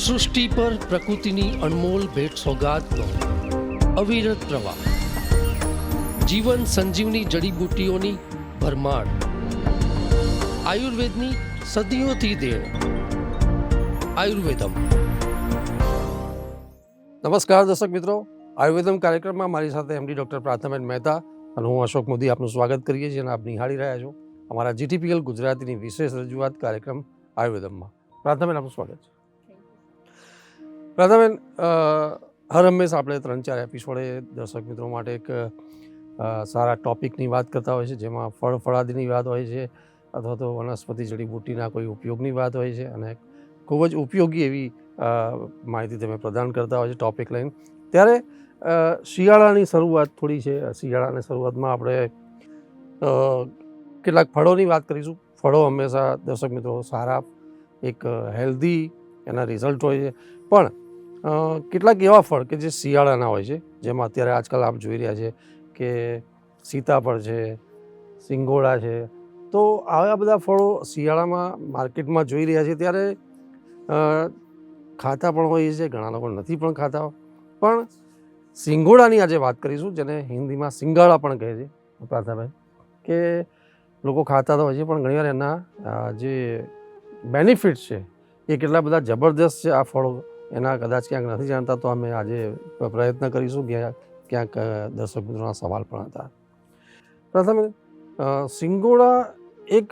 સૃષ્ટિ પર પ્રકૃતિની અનમોલ ભેટ સોગાદનો અવિરત પ્રવાહ, જીવન સંજીવની જડીબુટ્ટીઓની ભરમાર, આયુર્વેદની સદીઓથી દેણ. આયુર્વેદમ. નમસ્કાર દર્શક મિત્રો, આયુર્વેદમ કાર્યક્રમમાં મારી સાથે એમડી ડૉક્ટર પ્રાર્થનાબેન મહેતા અને હું અશોક મોદી આપનું સ્વાગત કરીએ છીએ અને આપ નિહાળી રહ્યા છો અમારા GTPL ગુજરાતીની વિશેષ રજૂઆત કાર્યક્રમ આયુર્વેદમમાં. પ્રાર્થનાબેન, આપનું સ્વાગત છે. પ્રાર્થનાબેન, હર હંમેશા આપણે 3-4 એપિસોડે દર્શક મિત્રો માટે એક સારા ટૉપિકની વાત કરતા હોય છે, જેમાં ફળાદીની વાત હોય છે અથવા તો વનસ્પતિ જડીબુટ્ટીના કોઈ ઉપયોગની વાત હોય છે અને ખૂબ જ ઉપયોગી એવી માહિતી તમે પ્રદાન કરતા હોય છે ટૉપિક લઈને. ત્યારે શિયાળાની શરૂઆત થોડી છે. શિયાળાની શરૂઆતમાં આપણે કેટલાક ફળોની વાત કરીશું. ફળો હંમેશા દર્શક મિત્રો સારા એક હેલ્ધી એના રિઝલ્ટ હોય છે, પણ કેટલાક એવા ફળ કે જે શિયાળાના હોય છે, જેમાં અત્યારે આજકાલ આપ જોઈ રહ્યા છે કે સીતાફળ છે, સિંગોડા છે. તો આવા બધા ફળો શિયાળામાં માર્કેટમાં જોઈ રહ્યા છે. ત્યારે ખાતા પણ હોય છે, ઘણા લોકો નથી પણ ખાતા. પણ સિંગોડાની આજે વાત કરીશું, જેને હિન્દીમાં સિંગાડા પણ કહે છે પ્રાર્થનાભાઈ, કે લોકો ખાતા તો હોય છે પણ ઘણીવાર એના જે બેનિફિટ્સ છે એ કેટલા બધા જબરદસ્ત છે. આ ફળો એના કદાચ ક્યાંક નથી જાણતા, તો અમે આજે પ્રયત્ન કરીશું. ક્યાંક દર્શક મિત્રોના સવાલ પણ હતા. પ્રથમ સિંગોડા એક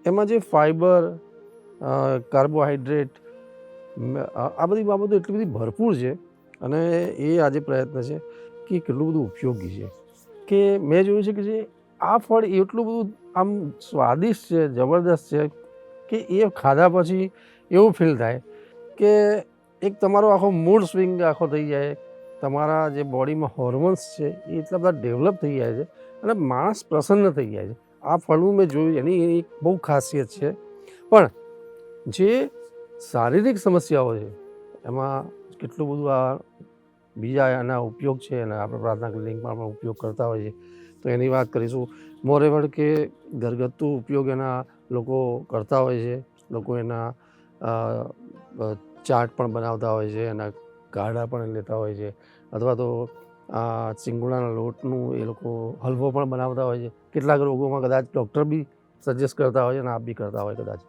એમાં જે ફાઈબર, કાર્બોહાઈડ્રેટ, આ બધી બાબતો એટલી બધી ભરપૂર છે અને એ આજે પ્રયત્ન છે કે કેટલું બધું ઉપયોગી છે કે મેં જોયું છે કે જે આ ફળ એટલું બધું આમ સ્વાદિષ્ટ છે, જબરદસ્ત છે કે એ ખાધા પછી એવું ફીલ થાય કે એક તમારો આખો મૂડ સ્વિંગ આખો થઈ જાય. તમારા જે બોડીમાં હોર્મોન્સ છે એ એટલા બધા ડેવલપ થઈ જાય છે અને માણસ પ્રસન્ન થઈ જાય છે. આ ફળનું મેં જોયું, એની એક બહુ ખાસિયત છે. પણ જે શારીરિક સમસ્યાઓ છે એમાં કેટલું બધું આ બીજા એના ઉપયોગ છે અને આપણે પ્રાર્થના ક્લિનિકમાં પણ ઉપયોગ કરતા હોઈએ છીએ, તો એની વાત કરીશું. મોરેવર કે ઘરગથ્થુ ઉપયોગ એના લોકો કરતા હોય છે. લોકો એના ચાટ પણ બનાવતા હોય છે, એના કાઢા પણ લેતા હોય છે, અથવા તો સિંગોડાના લોટનું એ લોકો હલવો પણ બનાવતા હોય છે. કેટલાક રોગોમાં કદાચ ડૉક્ટર બી સજેસ્ટ કરતા હોય છે અને આપ બી કરતા હોય કદાચ.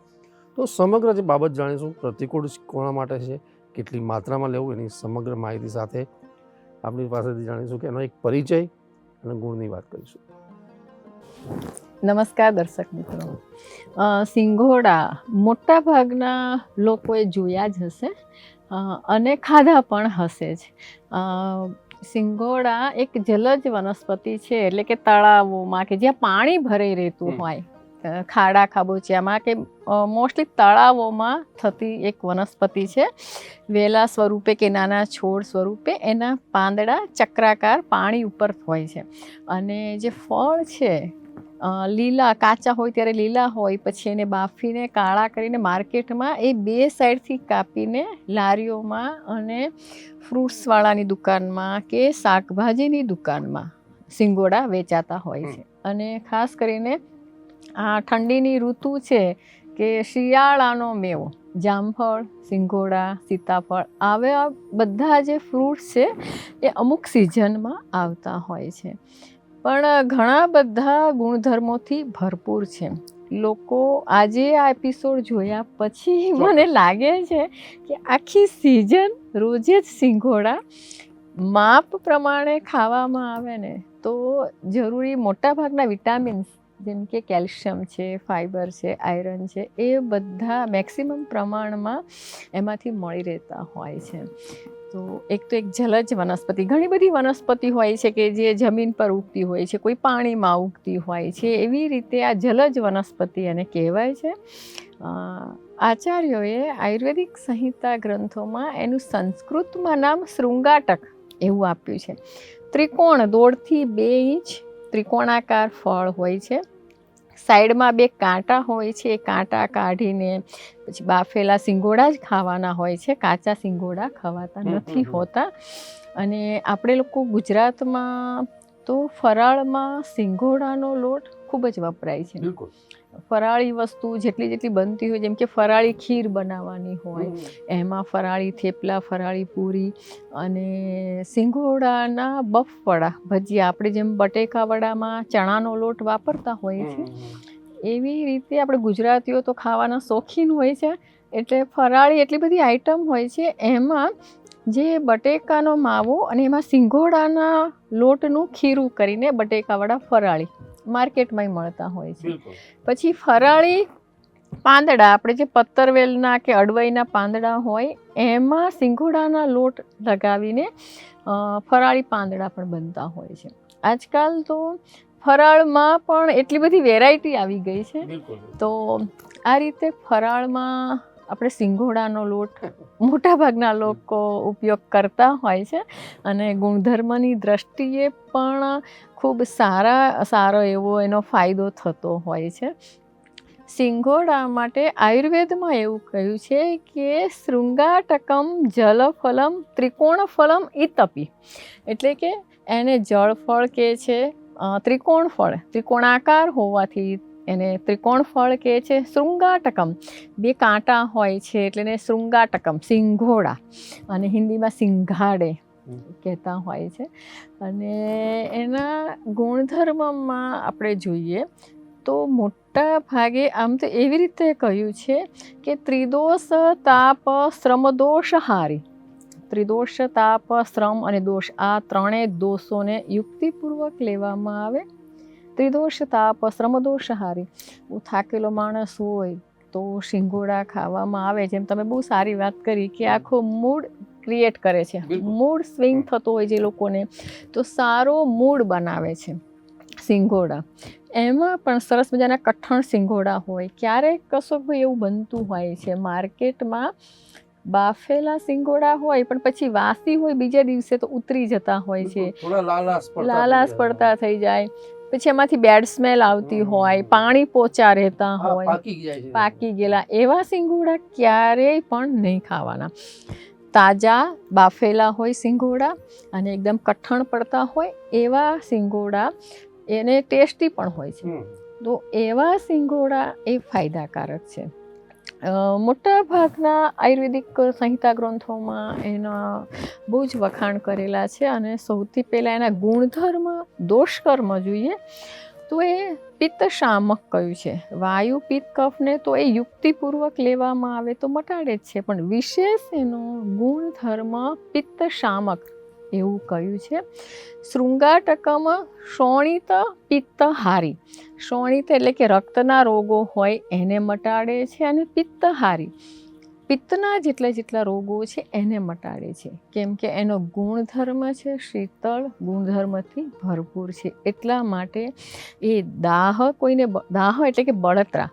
તો સમગ્ર જે બાબત જાણીશું, પ્રતિકૂળ કોના માટે છે, કેટલી માત્રામાં લેવું, એની સમગ્ર માહિતી સાથે આપણી પાસેથી જાણીશું કે એનો એક પરિચય અને ગુણની વાત કરીશું. નમસ્કાર દર્શક મિત્રો. સિંગોડા મોટા ભાગના લોકોએ જોયા જ હશે અને ખાધા પણ હશે જ. સિંગોડા એક જલજ વનસ્પતિ છે, એટલે કે તળાવોમાં કે જ્યાં પાણી ભરાઈ રહેતું હોય, ખાડા ખાબોચિયામાં કે મોસ્ટલી તળાવોમાં થતી એક વનસ્પતિ છે. વેલા સ્વરૂપે કે નાના છોડ સ્વરૂપે એના પાંદડા ચક્રાકાર પાણી ઉપર હોય છે અને જે ફળ છે લીલા, કાચા હોય ત્યારે લીલા હોય, પછી એને બાફીને કાળા કરીને માર્કેટમાં એ બે સાઈડથી કાપીને લારીઓમાં અને ફ્રૂટ્સવાળાની દુકાનમાં કે શાકભાજીની દુકાનમાં સિંગોડા વેચાતા હોય છે. અને ખાસ કરીને આ ઠંડીની ઋતુ છે કે શિયાળાનો મેવો, જામફળ, સિંગોડા, સીતાફળ, આવા બધા જે ફ્રૂટ્સ છે એ અમુક સિઝનમાં આવતા હોય છે, પણ ઘણા બધા ગુણધર્મોથી ભરપૂર છે. લોકો આજે આ એપિસોડ જોયા પછી મને લાગે છે કે આખી સિઝન રોજે જ સિંગોડા માપ પ્રમાણે ખાવામાં આવે ને તો જરૂરી મોટાભાગના વિટામિન્સ જેમ કે કેલ્શિયમ છે, ફાઈબર છે, આયરન છે, એ બધા મેક્સિમમ પ્રમાણમાં એમાંથી મળી રહેતા હોય છે. તો એક જલજ વનસ્પતિ, ઘણી બધી વનસ્પતિ હોય છે કે જે જમીન પર ઉગતી હોય છે, કોઈ પાણીમાં ઉગતી હોય છે. એવી રીતે આ જલજ વનસ્પતિ એને કહેવાય છે. આચાર્યોએ આયુર્વેદિક સંહિતા ગ્રંથોમાં એનું સંસ્કૃતમાં નામ શૃંગાટક એવું આપ્યું છે. ત્રિકોણ 1.5 થી 2 ઇંચ ત્રિકોણાકાર ફળ હોય છે. સાઈડમાં 2 કાંટા હોય છે. એ કાંટા કાઢીને પછી બાફેલા સિંગોડા જ ખાવાના હોય છે, કાચા સિંગોડા ખવાતા નથી હોતા. અને આપણે લોકો ગુજરાતમાં તો ફરાળમાં સિંગોડાનો લોટ ખૂબ જ વપરાય છે. બિલકુલ. ફરાળી વસ્તુ જેટલી બનતી હોય, જેમ કે ફરાળી ખીર બનાવવાની હોય, એમાં ફરાળી થેપલા, ફરાળી પૂરી અને સિંગોડાના બફવડા, ભજીયા, આપણે જેમ બટેકા વડામાં ચણાનો લોટ વાપરતા હોઈએ છીએ, એવી રીતે આપણે ગુજરાતીઓ તો ખાવાના શોખીન હોય છે, એટલે ફરાળી એટલી બધી આઈટમ હોય છે. એમાં જે બટેકાનો માવો અને એમાં સિંગોડાના લોટનું ખીરું કરીને બટેકાવાળા ફરાળી માર્કેટમાંય મળતા હોય છે. પછી ફરાળી પાંદડા, આપણે જે પત્તરવેલના કે અડવઈના પાંદડા હોય એમાં સિંગોડાના લોટ લગાવીને ફરાળી પાંદડા પણ બનતા હોય છે. આજકાલ તો ફરાળમાં પણ એટલી બધી વેરાયટી આવી ગઈ છે. તો આ રીતે ફરાળમાં આપણે સિંગોડાનો લોટ મોટાભાગના લોકો ઉપયોગ કરતા હોય છે અને ગુણધર્મની દ્રષ્ટિએ પણ ખૂબ સારો એવો એનો ફાયદો થતો હોય છે. સિંગોડા માટે આયુર્વેદમાં એવું કહ્યું છે કે શૃંગાટકમ જલફલમ ત્રિકોણફલમ ઇતપી, એટલે કે એને જળફળ કહે છે, ત્રિકોણ ફળ, ત્રિકોણાકાર હોવાથી એને ત્રિકોણ ફળ કહે છે. શૃંગાટકમ, 2 કાંટા હોય છે એટલે એને શૃંગાટકમ, સિંઘોડા, અને હિન્દીમાં સિંઘાડે કહેતા હોય છે. અને એના ગુણધર્મમાં આપણે જોઈએ તો મોટા ભાગે આમ તો એવી રીતે કહ્યું છે કે ત્રિદોષ તાપ શ્રમદોષ હારી, ત્રિદોષ, તાપ, શ્રમ અને દોષ, આ ત્રણેય દોષોને યુક્તિપૂર્વક લેવામાં આવે. ત્રિદોષ તાપ શ્રમદોષ હારી, બહુ થાકેલો માણસ હોય તો સિંગોડા ખાવામાં આવે. જેમ તમે બહુ સારી વાત કરી કે આખો મૂડ ક્રિએટ કરે છે, મૂડ સ્વિંગ થતો હોય જે લોકોને, તો સારો મૂડ બનાવે છે સિંગોડા. એમાં પણ સરસ મજાના કઠણ સિંગોડા હોય. ક્યારેક કશોક એવું બનતું હોય છે માર્કેટમાં, બાફેલા સિંગોડા હોય પણ પછી વાસી હોય, બીજા દિવસે તો ઉતરી જતા હોય છે, લાલાશ પડતા થઈ જાય, પછી એમાંથી બેડ સ્મેલ આવતી હોય, પાણી પોચા રહેતા હોય, પાકી ગયેલા, એવા સિંગોડા ક્યારેય પણ નહીં ખાવાના. તાજા બાફેલા હોય સિંગોડા અને એકદમ કઠણ પડતા હોય એવા સિંગોડા, એને ટેસ્ટી પણ હોય છે, તો એવા સિંગોડા એ ફાયદાકારક છે. મોટા ભાગના આયુર્વેદિક સંહિતા ગ્રંથોમાં એના બહુ જ વખાણ કરેલા છે. અને સૌથી પહેલાં એના ગુણધર્મ, દોષકર્મ જોઈએ તો એ પિત્ત શામક કયું છે. વાયુ, પિત્ત, કફને તો એ યુક્તિપૂર્વક લેવામાં આવે તો મટાડે જ છે, પણ વિશેષ એનો ગુણધર્મ પિત્ત શામક એવું કહ્યું છે. શૃંગાટકમ શોણિત પિત્ત હારી, શોણિત એટલે કે રક્તના રોગો હોય એને મટાડે છે, અને પિત્ત હારી, પિત્તના જેટલા રોગો છે એને મટાડે છે. કેમ કે એનો ગુણધર્મ છે શીતળ, ગુણધર્મથી ભરપૂર છે, એટલા માટે એ દાહ, કોઈને દાહ એટલે કે બળતરા,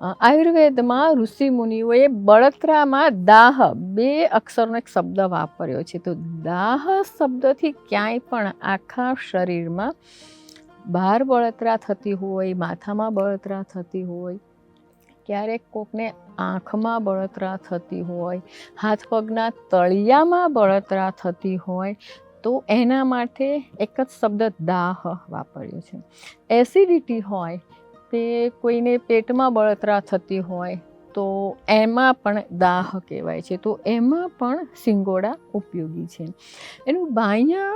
આયુર્વેદમાં ઋષિ મુનિઓએ બળતરામાં દાહ 2 અક્ષરનો એક શબ્દ વાપર્યો છે. તો દાહ શબ્દથી ક્યાંય પણ આખા શરીરમાં બહાર બળતરા થતી હોય, માથામાં બળતરા થતી હોય, ક્યારેક કોકને આંખમાં બળતરા થતી હોય, હાથ પગના તળિયામાં બળતરા થતી હોય, તો એના માટે એક જ શબ્દ દાહ વાપર્યો છે. એસિડિટી હોય, તે કોઈને પેટમાં બળતરા થતી હોય તો એમાં પણ દાહ કહેવાય છે, તો એમાં પણ સિંગોડા ઉપયોગી છે. એનું બાહ્ય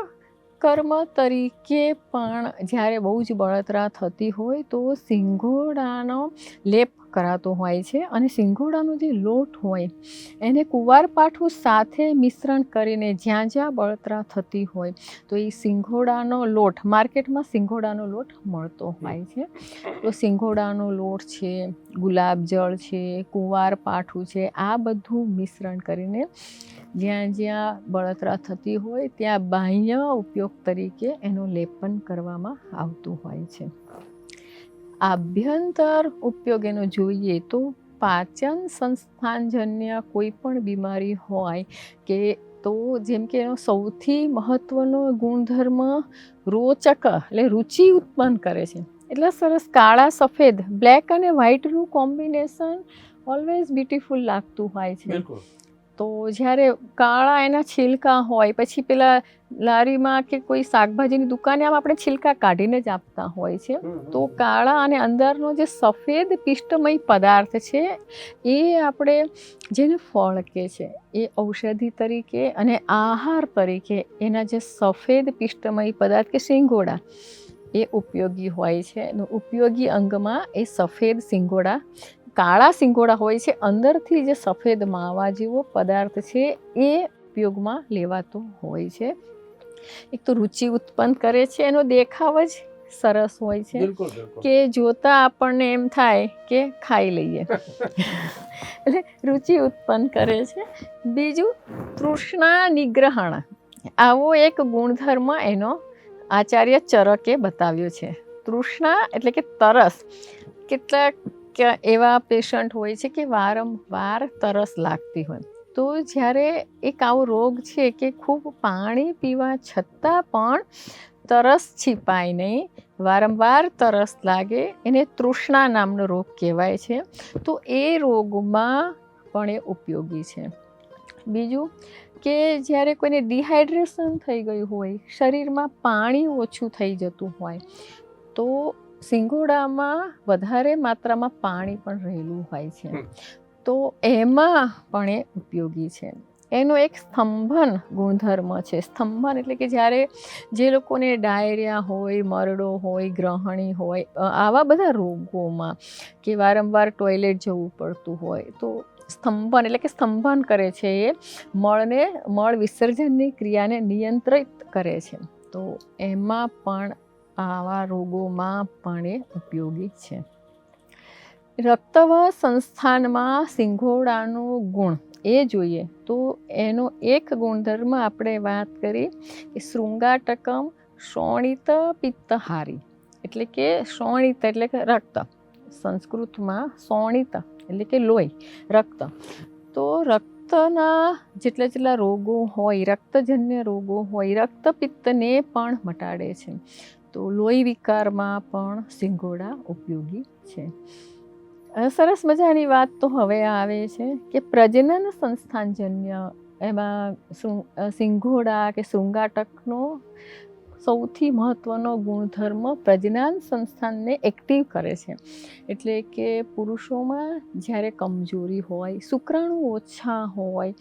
કર્મ તરીકે પણ જ્યારે બહુ જ બળતરા થતી હોય તો સિંગોડાનો લેપ કરાતો હોય છે, અને સિંગોડાનો જે લોટ હોય એને કુંવારપાઠું સાથે મિશ્રણ કરીને જ્યાં જ્યાં બળતરા થતી હોય તો એ સિંગોડાનો લોટ, માર્કેટમાં સિંગોડાનો લોટ મળતો હોય છે, તો સિંગોડાનો લોટ છે, ગુલાબજળ છે, કુંવારપાઠું છે, આ બધું મિશ્રણ કરીને જ્યાં જ્યાં બળતરા થતી હોય ત્યાં બાહ્ય ઉપયોગ તરીકે એનું લેપન કરવામાં આવતું હોય છે. આભ્યંતર ઉપયોગ એનો જોઈએ તો પાચન સંસ્થાનજન્ય કોઈ પણ બીમારી હોય કે તો જેમ કે એનો સૌથી મહત્વનો ગુણધર્મ રોચક એટલે રુચિ ઉત્પન્ન કરે છે. એટલે સરસ કાળા સફેદ, બ્લેક અને વ્હાઇટનું કોમ્બિનેશન ઓલવેઝ બ્યુટીફુલ લાગતું હોય છે. તો જ્યારે કાળા એના છિલકા હોય, પછી પેલા લારીમાં કે કોઈ શાકભાજીની દુકાને આમ આપણે છિલકા કાઢીને જ આપતા હોય છે. તો કાળા અને અંદરનો જે સફેદ પિષ્ટમય પદાર્થ છે એ આપણે જેને ફળ કહે છે એ ઔષધિ તરીકે અને આહાર તરીકે એના જે સફેદ પિષ્ટમય પદાર્થ કે શિંગોડા એ ઉપયોગી હોય છે. ઉપયોગી અંગમાં એ સફેદ શિંગોડા, કાળા શિંગોડા હોય છે, અંદરથી જે સફેદ માવા જેવો પદાર્થ છે એ ઉપયોગમાં લેવાતો હોય છે. એક તો રુચિ ઉત્પન્ન કરે છે, એનો દેખાવ જ સરસ હોય છે કે જોતા આપણને એમ થાય કે ખાઈ લઈએ. એટલે રુચિ ઉત્પન્ન કરે છે. બીજું, તૃષ્ણા નિગ્રહણ, આવો એક ગુણધર્મ એનો આચાર્ય ચરકે બતાવ્યો છે. તૃષ્ણા એટલે કે તરસ. કેટલાક એવા પેશન્ટ હોય છે કે વારંવાર તરસ લાગતી હોય, તો જ્યારે એક આવો રોગ છે કે ખૂબ પાણી પીવા છતાં પણ તરસ છીપાય નહીં, વારંવાર તરસ લાગે, એને તૃષ્ણા નામનો રોગ કહેવાય છે. તો એ રોગમાં પણ એ ઉપયોગી છે. બીજું કે જ્યારે કોઈને ડિહાઇડ્રેશન થઈ ગયું હોય, શરીરમાં પાણી ઓછું થઈ જતું હોય, તો શિંગોડામાં વધારે માત્રામાં પાણી પણ રહેલું હોય છે, તો એમાં પણ એ ઉપયોગી છે. એનો એક સ્તંભન ગુણધર્મ છે. સ્તંભન એટલે કે જ્યારે જે લોકોને ડાયરિયા હોય, મરડો હોય, ગ્રહણી હોય, આવા બધા રોગોમાં કે વારંવાર ટોયલેટ જવું પડતું હોય, તો સ્તંભન એટલે કે સ્તંભન કરે છે. એ મળ વિસર્જનની ક્રિયાને નિયંત્રિત કરે છે. તો એમાં પણ આવા રોગોમાં પણ એ ઉપયોગી છે. રક્તવાહ સંસ્થાનમાં શિંગોડાનું ગુણ એ જોઈએ તો એનો એક ગુણધર્મ આપણે વાત કરી કે શૃંગાટકમ શોણિત પિત્તહારી, એટલે કે શોણિત એટલે કે રક્ત, સંસ્કૃતમાં શોણિત એટલે કે લોહી, રક્ત. તો રક્તના જેટલા રોગો હોય, રક્તજન્ય રોગો હોય, રક્તપિત્તને પણ મટાડે છે. તો લોહી વિકારમાં પણ શિંગોડા ઉપયોગી છે. સરસ મજાની વાત તો હવે આવે છે કે પ્રજનન સંસ્થાનજન્ય એમાં શિંગોડા કે શૃંગાટકનો સૌથી મહત્વનો ગુણધર્મ પ્રજનન સંસ્થાનને એક્ટિવ કરે છે. એટલે કે પુરુષોમાં જ્યારે કમજોરી હોય, શુક્રાણુ ઓછા હોય,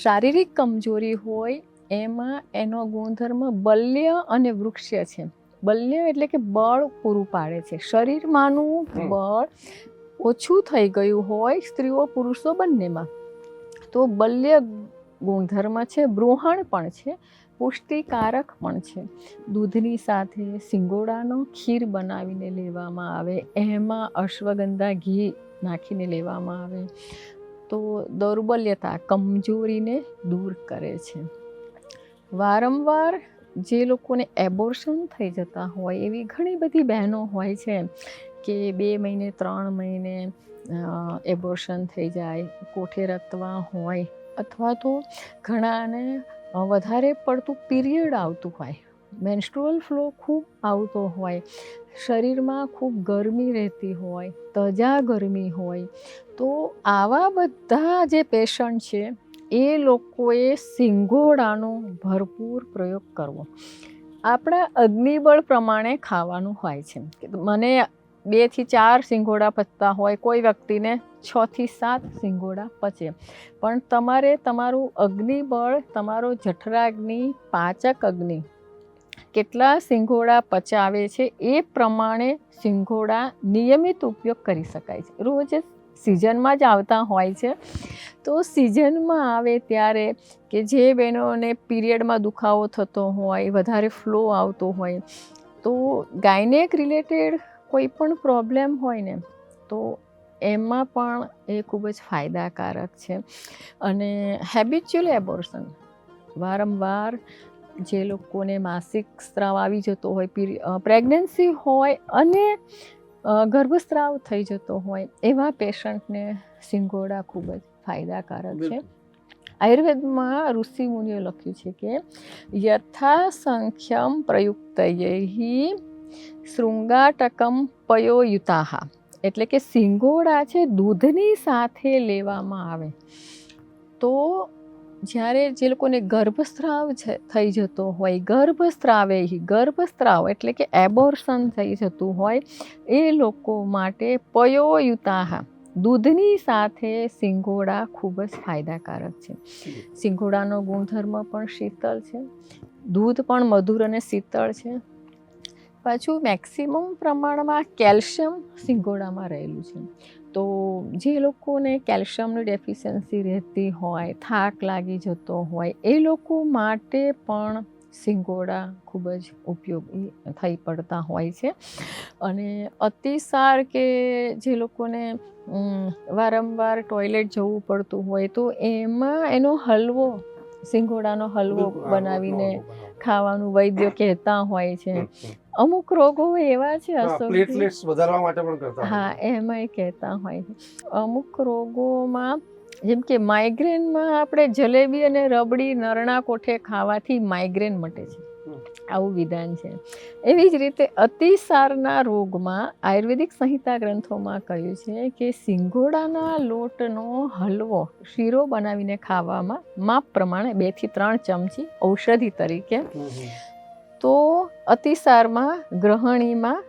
શારીરિક કમજોરી હોય, એમાં એનો ગુણધર્મ બલ્ય અને વૃક્ષ છે. બલ્ય એટલે કે બળ પૂરું પાડે છે. શરીરમાંનું બળ ઓછું થઈ ગયું હોય સ્ત્રીઓ પુરુષો બંનેમાં, તો બલ્ય ગુણધર્મ છે. બૃહણ પણ છે, પુષ્ટિકારક પણ છે. દૂધની સાથે શિંગોડાનો ખીર બનાવીને લેવામાં આવે, એમાં અશ્વગંધા ઘી નાખીને લેવામાં આવે તો દૌર્બલ્યતા, કમજોરીને દૂર કરે છે. વારંવાર જે લોકોને એબોર્શન થઈ જતા હોય એવી ઘણી બધી બહેનો હોય છે કે 2 મહિને 3 મહિને એબોર્શન થઈ જાય, કોઠે રક્તવાહ હોય, અથવા તો ઘણાને વધારે પડતું પીરિયડ આવતું હોય, મેન્સ્ટ્રુઅલ ફ્લો ખૂબ આવતો હોય, શરીરમાં ખૂબ ગરમી રહેતી હોય, તજા ગરમી હોય, તો આવા બધા જે પેશન્ટ છે એ લોકોએ શિંગોડાનો ભરપૂર પ્રયોગ કરવો. આપણા અગ્નિબળ પ્રમાણે ખાવાનું હોય છે. મને 2 થી 4 શિંગોડા પચતા હોય, કોઈ વ્યક્તિને 6 થી 7 શિંગોડા પચે, પણ તમારે તમારું અગ્નિબળ, તમારો જઠરાગ્નિ, પાચક અગ્નિ કેટલા શિંગોડા પચાવે છે એ પ્રમાણે શિંગોડા નિયમિત ઉપયોગ કરી શકાય છે. રોજ સિઝનમાં જ આવતા હોય છે, તો સિઝનમાં આવે ત્યારે કે જે બહેનોને પીરિયડમાં દુખાવો થતો હોય, વધારે ફ્લો આવતો હોય, તો ગાયનેક રિલેટેડ કોઈ પણ પ્રોબ્લેમ હોય ને તો એમાં પણ એ ખૂબ જ ફાયદાકારક છે. અને હેબિચ્યુઅલ એબોર્શન, વારંવાર જે લોકોને માસિક સ્ત્રાવ આવી જતો હોય, પ્રેગ્નન્સી હોય અને ગર્ભસ્રાવ થઈ જતો હોય, એવા પેશન્ટને શિંગોડા ખૂબ જ ફાયદાકારક છે. આયુર્વેદમાં ઋષિ મુનિઓ લખ્યું છે કે યથાસંખ્યમ પ્રયુક્તયૈ શૃંગાટકમ પયોયુતાહ, એટલે કે શિંગોડા છે દૂધની સાથે લેવામાં આવે તો જ્યારે જે લોકોને ગર્ભસ્રાવ થઈ જતો હોય, ગર્ભસ્રાવ એટલે કે એબોર્શન થઈ જતું હોય, એ લોકો માટે પયોયુતાહ દૂધની સાથે સિંગોડા ખૂબ જ ફાયદાકારક છે. સિંગોડાનો ગુણધર્મ પણ શીતળ છે, દૂધ પણ મધુર અને શીતળ છે. પાછું મેક્સિમમ પ્રમાણમાં કેલ્શિયમ સિંગોડામાં રહેલું છે. તો જે લોકોને કેલ્શિયમની ડેફિશિયન્સી રહેતી હોય, થાક લાગી જતો હોય, એ લોકો માટે પણ સિંગોડા ખૂબ જ ઉપયોગી થઈ પડતા હોય છે. અને અતિસાર કે જે લોકોને વારંવાર ટોયલેટ જવું પડતું હોય, તો એમાં એનો હલવો, સિંગોડાનો હલવો બનાવીને ખાવાનું વૈદ્યો કહેતા હોય છે. અમુક રોગો એવા છે પ્લેટલેટ્સ વધારવા માટે પણ કરતા હા, એમાંય કહેતા હોય છે. અમુક રોગોમાં જેમ કે માઇગ્રેનમાં આપણે જલેબી અને રબડી નરણા કોઠે ખાવાથી માઇગ્રેન મટે છે, આવું વિધાન છે. એવી જ રીતે અતિસારના રોગમાં આયુર્વેદિક સંહિતા ગ્રંથોમાં કહ્યું છે કે સિંગોડાના લોટનો હલવો શીરો બનાવીને ખાવામાં માપ પ્રમાણે 2 થી 3 ચમચી ઔષધિ તરીકે, તો અતિસારમાં ગ્રહણીમાં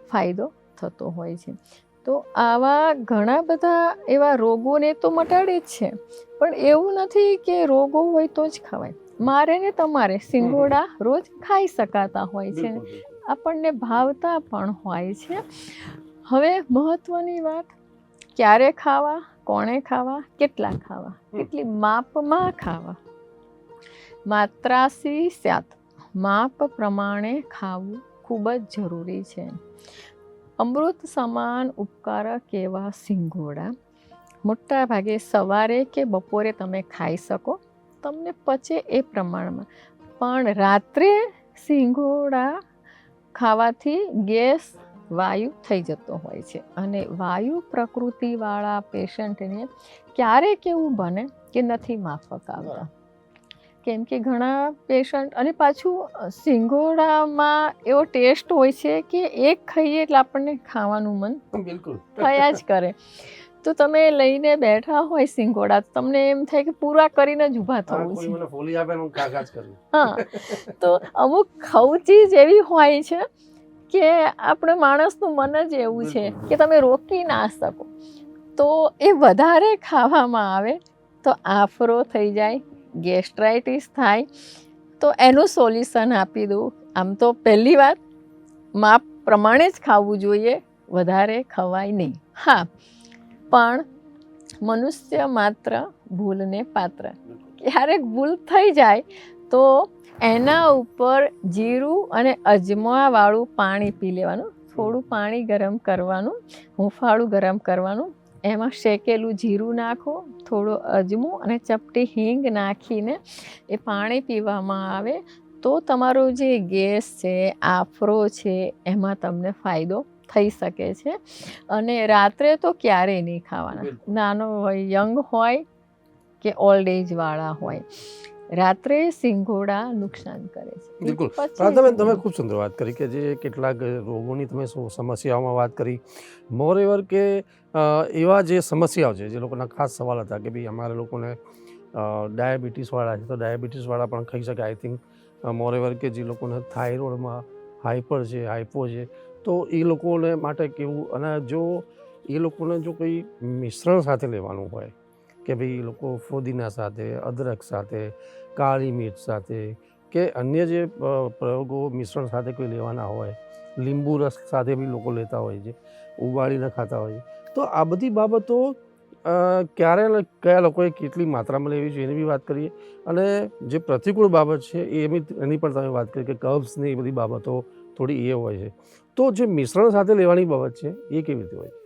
ફાયદો થતો હોય છે. તો આવા ઘણા બધા એવા રોગોને તો મટાડે જ છે, પણ એવું નથી કે રોગો હોય તો જ ખવાય. મારે ને તમારે સિંગોડા રોજ ખાઈ શકાતા હોય છે, આપણને ભાવતા પણ હોય છે. હવે મહત્વની વાત, ક્યારે ખાવા, કોણે ખાવા, કેટલા ખાવા, કેટલી માપમાં ખાવા. માત્રાસી સ્યાત, માપ પ્રમાણે ખાવું ખૂબ જ જરૂરી છે. અમૃત સમાન ઉપકારક એવા સિંગોડા મોટા ભાગે સવારે કે બપોરે તમે ખાઈ શકો, તમને પચે એ પ્રમાણમાં. પણ રાત્રે સિંગોડા ખાવાથી ગેસ વાયુ થઈ જતો હોય છે, અને વાયુ પ્રકૃતિવાળા પેશન્ટને ક્યારેક એવું બને કે નથી માફક આવતા. કેમ કે ઘણા પેશન્ટ, અને પાછું સિંગોડામાં એવો ટેસ્ટ હોય છે કે એક ખાઈએ એટલે આપણને ખાવાનું મન બિલકુલ થયા જ કરે. તો તમે લઈને બેઠા હોય સિંગોડા, તમને એમ થાય કે પૂરા કરીને જ ઊભા થવું છે. મને ફોલી આપે ને કાકાજ કરું. હા, તો અમુક ખવચી જ એવી હોય છે કે આપણે માણસનું મન જ એવું છે કે તમે રોકી ના શકો. તો એ વધારે ખાવામાં આવે તો આફરો થઈ જાય, ગેસ્ટ્રાઇટિસ થાય. તો એનું સોલ્યુશન આપી દઉં. આમ તો પહેલી વાત, માપ પ્રમાણે જ ખાવું જોઈએ, વધારે ખવાય નહીં. હા, પણ મનુષ્ય માત્ર ભૂલને પાત્ર. ક્યારેક ભૂલ થઈ જાય તો એના ઉપર જીરું અને અજમાવાળું પાણી પી લેવાનું. થોડું પાણી ગરમ કરવાનું, હુંફાળું ગરમ કરવાનું, એમાં શેકેલું જીરું નાખો, થોડો અજમો અને ચપટી હિંગ નાખીને એ પાણી પીવામાં આવે તો તમારો જે ગેસ છે, આફરો છે, એમાં તમને ફાયદો થઈ શકે છે. અને રાત્રે તો ક્યારેય નહીં ખાવાના. નાનો હોય, યંગ હોય કે ઓલ્ડ એજવાળા હોય, રાત્રે સિંગોડા નુકસાન કરે છે. બિલકુલ. તમે ખૂબ સુંદર વાત કરી કે જે કેટલાક રોગોની તમે સમસ્યાઓમાં વાત કરી. મોરેવર કે એવા જે સમસ્યાઓ છે, જે લોકોના ખાસ સવાલ હતા કે ભાઈ અમારા લોકોને ડાયાબિટીસવાળા છે, તો ડાયાબિટીસવાળા પણ ખાઈ શકે. આઈ થિંક મોરેવર કે જે લોકોને થાઇરોઇડમાં હાઇપર છે, હાઇપો છે, તો એ લોકોને માટે કેવું. અને જો એ લોકોને જો કોઈ મિશ્રણ સાથે લેવાનું હોય કે ભાઈ એ લોકો ફોદીના સાથે, અદરક સાથે, કાળી મિર્ચ સાથે, કે અન્ય જે પ્રયોગો મિશ્રણ સાથે કોઈ લેવાના હોય, લીંબુ રસ સાથે બી લોકો લેતા હોય છે, ઉબાળીને ખાતા હોય છે, તો આ બધી બાબતો ક્યારે કયા લોકોએ કેટલી માત્રામાં લેવી જોઈએ એની બી વાત કરીએ. અને જે પ્રતિકૂળ બાબત છે એની પણ તમે વાત કરી કે કર્બ્સની એ બધી બાબતો થોડી એ હોય છે. તો જે મિશ્રણ સાથે લેવાની બાબત છે એ કેવી રીતે હોય છે?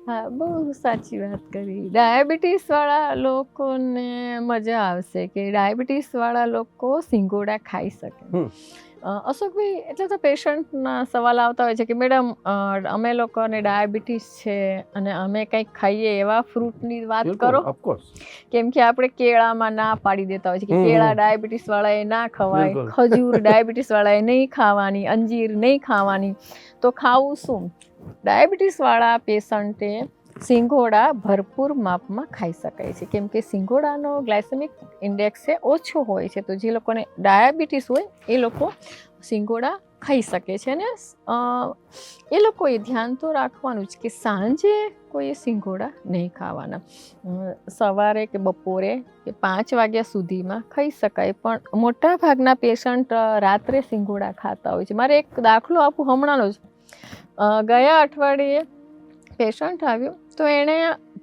હા, બહુ સાચી વાત કરી. ડાયાબિટીસવાળા લોકોને મજા આવશે કે ડાયાબિટીસવાળા લોકો સિંગોડા ખાઈ શકે. અશોકભાઈ, એટલે તો પેશન્ટના સવાલ આવતા હોય છે કે મેડમ અમે લોકોને ડાયાબિટીસ છે અને અમે કંઈક ખાઈએ એવા ફ્રૂટની વાત કરો. ઓફકોર્સ. કેમ કે આપણે કેળામાં ના પાડી દેતા હોય છે કે કેળા ડાયાબિટીસવાળાએ ના ખવાય, ખજૂર ડાયાબિટીસવાળાએ નહીં ખાવાની, અંજીર નહીં ખાવાની. તો ખાવું શું? ડાયાબિટીસવાળા પેશન્ટે સિંગોડા ભરપૂર માપમાં ખાઈ શકાય છે, કેમ કે સિંગોડાનો ગ્લાયસેમિક ઇન્ડેક્સ છે ઓછો હોય છે. તો જે લોકોને ડાયાબિટીસ હોય એ લોકો સિંગોડા ખાઈ શકે છે. અને એ લોકોએ ધ્યાન તો રાખવાનું જ કે સાંજે કોઈ સિંગોડા નહીં ખાવાના. સવારે કે બપોરે કે 5 વાગ્યા સુધીમાં ખાઈ શકાય, પણ મોટા ભાગના પેશન્ટ રાત્રે સિંગોડા ખાતા હોય છે. મારે એક દાખલો આપું હમણાંનો જ. ગયા અઠવાડિયે પેશન્ટ આવ્યો તો એણે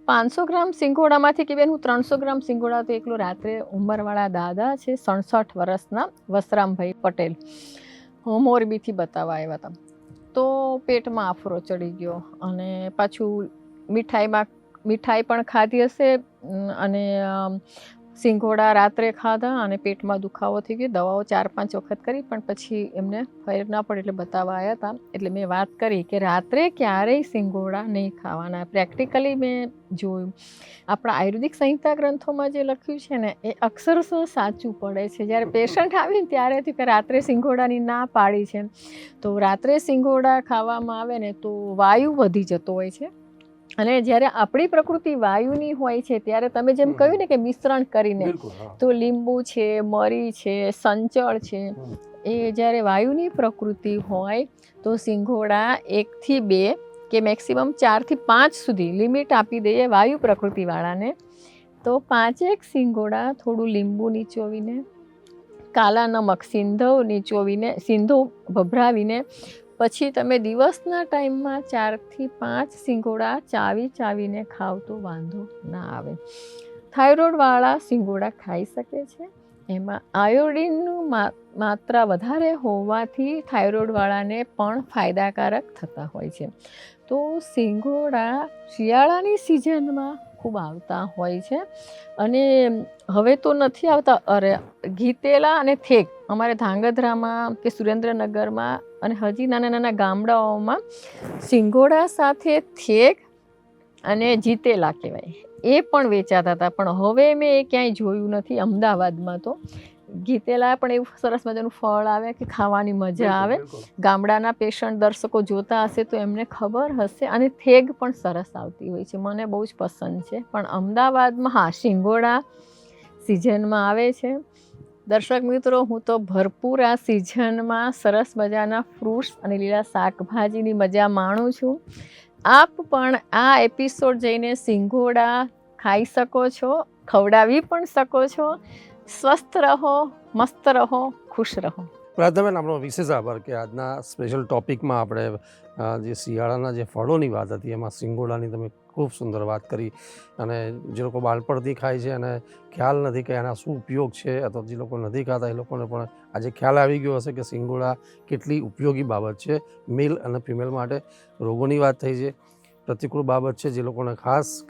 500 ગ્રામ સિંગોડામાંથી કે બેન હું 300 ગ્રામ સિંગોડા તો એકલો રાત્રે, ઉંમરવાળા દાદા છે 67 વર્ષના વસરામભાઈ પટેલ, મોરબીથી બતાવવા આવ્યા હતા. તો પેટમાં આફરો ચડી ગયો અને પાછું મીઠાઈ પણ ખાધી હશે અને સિંગોડા રાત્રે ખાધા અને પેટમાં દુખાવો થઈ ગયો. દવાઓ 4-5 વખત કરી પણ પછી એમને ફેર ના પડે એટલે બતાવવા આવ્યા હતા. એટલે મેં વાત કરી કે રાત્રે ક્યારેય સિંગોડા નહીં ખાવાના. પ્રેક્ટિકલી મેં જોયું, આપણા આયુર્વેદિક સંહિતા ગ્રંથોમાં જે લખ્યું છે ને એ અક્ષરશઃ સાચું પડે છે. જ્યારે પેશન્ટ આવીને ત્યારે થયું કે રાત્રે સિંગોડાની ના પાડી છે. તો રાત્રે સિંગોડા ખાવામાં આવે ને તો વાયુ વધી જતો હોય છે. અને જ્યારે આપણી પ્રકૃતિ વાયુની હોય છે ત્યારે તમે જેમ કહ્યું ને કે મિશ્રણ કરીને, તો લીંબુ છે, મરી છે, સંચળ છે, એ જ્યારે વાયુની પ્રકૃતિ હોય તો સિંગોડા 1 થી 2 કે મેક્સિમમ 4 થી 5 સુધી લિમિટ આપી દઈએ વાયુ પ્રકૃતિવાળાને. તો 5 સિંગોડા થોડું લીંબુ નીચોવીને, કાલા નમક, સિંધવ નીચોવીને, સિંધવ ભભરાવીને પછી તમે દિવસના ટાઈમમાં 4 થી 5 સિંગોડા ચાવીને ખાવ તો વાંધો ના આવે. થાઇરોઇડવાળા સિંગોડા ખાઈ શકે છે. એમાં આયોડિનનું માત્રા વધારે હોવાથી થાઇરોઇડવાળાને પણ ફાયદાકારક થતા હોય છે. તો સિંગોડા શિયાળાની સિઝનમાં ખૂબ આવતા હોય છે અને હવે તો નથી આવતા. અરે ઘીતેલા અને થેક અમારે ધાંગધ્રામાં કે સુરેન્દ્રનગરમાં અને હજી નાના નાના ગામડાઓમાં સિંગોડા સાથે થેક અને જીતેલા કહેવાય એ પણ વેચાતા હતા, પણ હવે મેં એ ક્યાંય જોયું નથી. અમદાવાદમાં તો ઘીતેલા પણ એવું સરસ મજાનું ફળ આવે કે ખાવાની મજા આવે. ગામડાના પેશન્ટ દર્શકો જોતા હશે તો એમને ખબર હશે. અને થેગ પણ સરસ આવતી હોય છે, મને બહુ જ પસંદ છે. પણ અમદાવાદમાં હા સિંગોડા સિઝનમાં આવે છે. દર્શક મિત્રો, હું તો ભરપૂર આ સિઝનમાં સરસ મજાના ફ્રૂટ્સ અને લીલા શાકભાજીની મજા માણું છું. આપ પણ આ એપિસોડ જઈને સિંગોડા ખાઈ શકો છો, ખવડાવી પણ શકો છો. સ્વસ્થ રહો, મસ્ત રહો, ખુશ રહો. પ્રાર્થનાબેન, આપણો વિશેષ આભાર કે આજના સ્પેશિયલ ટોપિકમાં આપણે જે શિયાળાના જે ફળોની વાત હતી એમાં સિંગોડાની તમે ખૂબ સુંદર વાત કરી. અને જે લોકો બાળપણથી ખાય છે અને ખ્યાલ નથી કે એના શું ઉપયોગ છે, અથવા જે લોકો નથી ખાતા એ લોકોને પણ આજે ખ્યાલ આવી ગયો હશે કે સિંગોડા કેટલી ઉપયોગી બાબત છે મેલ અને ફિમેલ માટે. રોગોની વાત થઈ છે, પ્રતિકૂળ બાબત છે, જે લોકોને ખાસ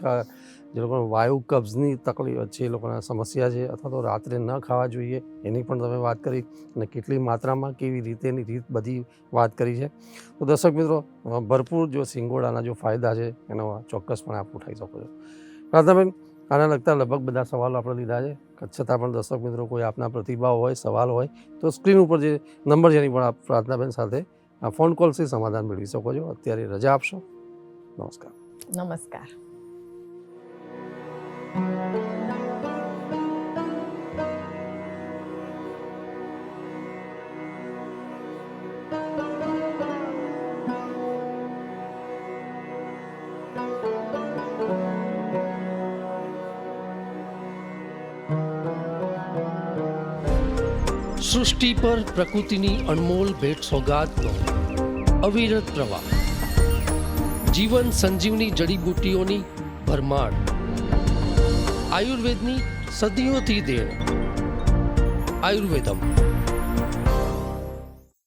જે લોકોને વાયુ કબ્જની તકલીફ છે, એ લોકોને સમસ્યા છે, અથવા તો રાત્રે ન ખાવા જોઈએ એની પણ તમે વાત કરી અને કેટલી માત્રામાં કેવી રીતેની રીત બધી વાત કરી છે. તો દર્શક મિત્રો, ભરપૂર જો સિંગોડાના જો ફાયદા છે એનો ચોક્કસપણે આપ ઉઠાવી શકો છો. પ્રાર્થનાબેન, આના લગતા લગભગ બધા સવાલો આપણે લીધા છે, છતાં પણ દર્શક મિત્રો કોઈ આપના પ્રતિભાવ હોય, સવાલ હોય તો સ્ક્રીન ઉપર જે નંબર છે એની પણ આપ પ્રાર્થનાબેન સાથે ફોન કોલથી સમાધાન મેળવી શકો છો. અત્યારે રજા આપશો. નમસ્કાર. નમસ્કાર. સૃષ્ટિ પર પ્રકૃતિની અનમોલ ભેટ સોગાદનો અવિરત પ્રવાહ, જીવન સંજીવની જડીબુટ્ટીઓની ભરમાર, આયુર્વેદની સદીઓથી દેણ. આયુર્વેદમ